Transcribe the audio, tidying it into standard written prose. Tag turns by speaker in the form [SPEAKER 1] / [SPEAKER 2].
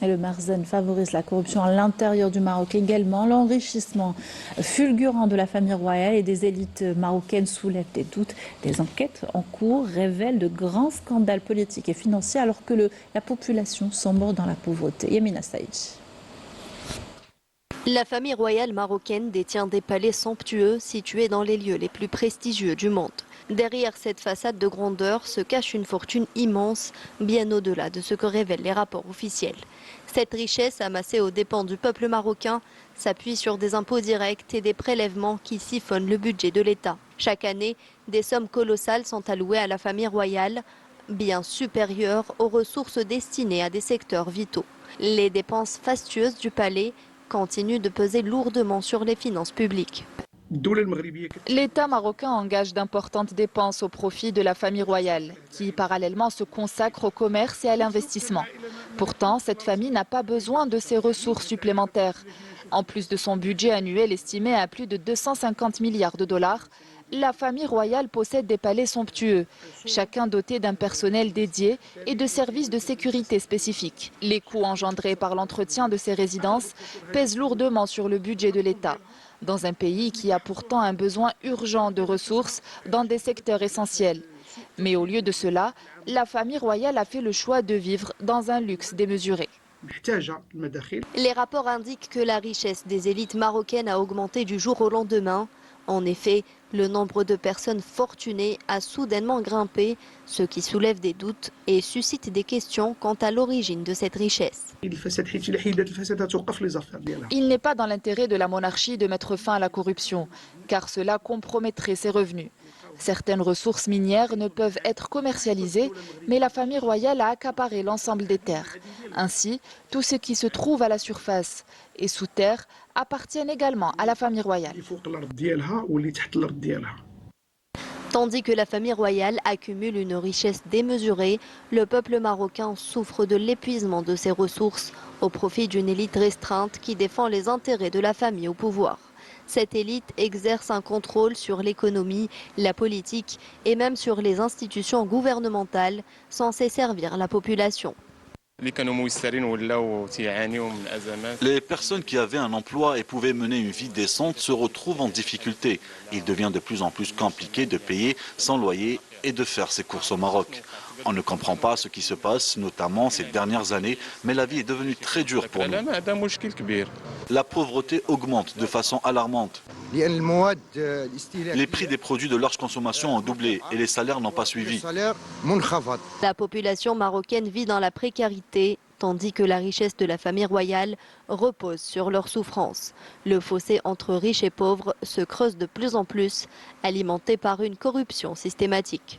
[SPEAKER 1] Et le Marzen favorise la corruption à l'intérieur du Maroc également. L'enrichissement fulgurant de la famille royale et des élites marocaines soulève des doutes. Des enquêtes en cours révèlent de grands scandales politiques et financiers alors que la population sombre dans la pauvreté. Yamina Saïd.
[SPEAKER 2] La famille royale marocaine détient des palais somptueux situés dans les lieux les plus prestigieux du monde. Derrière cette façade de grandeur se cache une fortune immense, bien au-delà de ce que révèlent les rapports officiels. Cette richesse amassée aux dépens du peuple marocain s'appuie sur des impôts directs et des prélèvements qui siphonnent le budget de l'État. Chaque année, des sommes colossales sont allouées à la famille royale, bien supérieures aux ressources destinées à des secteurs vitaux. Les dépenses fastueuses du palais continue de peser lourdement sur les finances publiques.
[SPEAKER 3] L'État marocain engage d'importantes dépenses au profit de la famille royale, qui parallèlement se consacre au commerce et à l'investissement. Pourtant, cette famille n'a pas besoin de ces ressources supplémentaires. En plus de son budget annuel estimé à plus de 250 milliards de dollars, la famille royale possède des palais somptueux, chacun doté d'un personnel dédié et de services de sécurité spécifiques. Les coûts engendrés par l'entretien de ces résidences pèsent lourdement sur le budget de l'État, dans un pays qui a pourtant un besoin urgent de ressources dans des secteurs essentiels. Mais au lieu de cela, la famille royale a fait le choix de vivre dans un luxe démesuré.
[SPEAKER 2] Les rapports indiquent que la richesse des élites marocaines a augmenté du jour au lendemain. En effet, le nombre de personnes fortunées a soudainement grimpé, ce qui soulève des doutes et suscite des questions quant à l'origine de cette richesse.
[SPEAKER 3] Il n'est pas dans l'intérêt de la monarchie de mettre fin à la corruption, car cela compromettrait ses revenus. Certaines ressources minières ne peuvent être commercialisées, mais la famille royale a accaparé l'ensemble des terres. Ainsi, tout ce qui se trouve à la surface et sous terre appartiennent également à la famille royale.
[SPEAKER 2] Tandis que la famille royale accumule une richesse démesurée, le peuple marocain souffre de l'épuisement de ses ressources au profit d'une élite restreinte qui défend les intérêts de la famille au pouvoir. Cette élite exerce un contrôle sur l'économie, la politique et même sur les institutions gouvernementales censées servir la population.
[SPEAKER 4] Les personnes qui avaient un emploi et pouvaient mener une vie décente se retrouvent en difficulté. Il devient de plus en plus compliqué de payer son loyer et de faire ses courses au Maroc. On ne comprend pas ce qui se passe, notamment ces dernières années, mais la vie est devenue très dure pour nous. La pauvreté augmente de façon alarmante. Les prix des produits de large consommation ont doublé et les salaires n'ont pas suivi.
[SPEAKER 2] La population marocaine vit dans la précarité, tandis que la richesse de la famille royale repose sur leurs souffrances. Le fossé entre riches et pauvres se creuse de plus en plus, alimenté par une corruption systématique.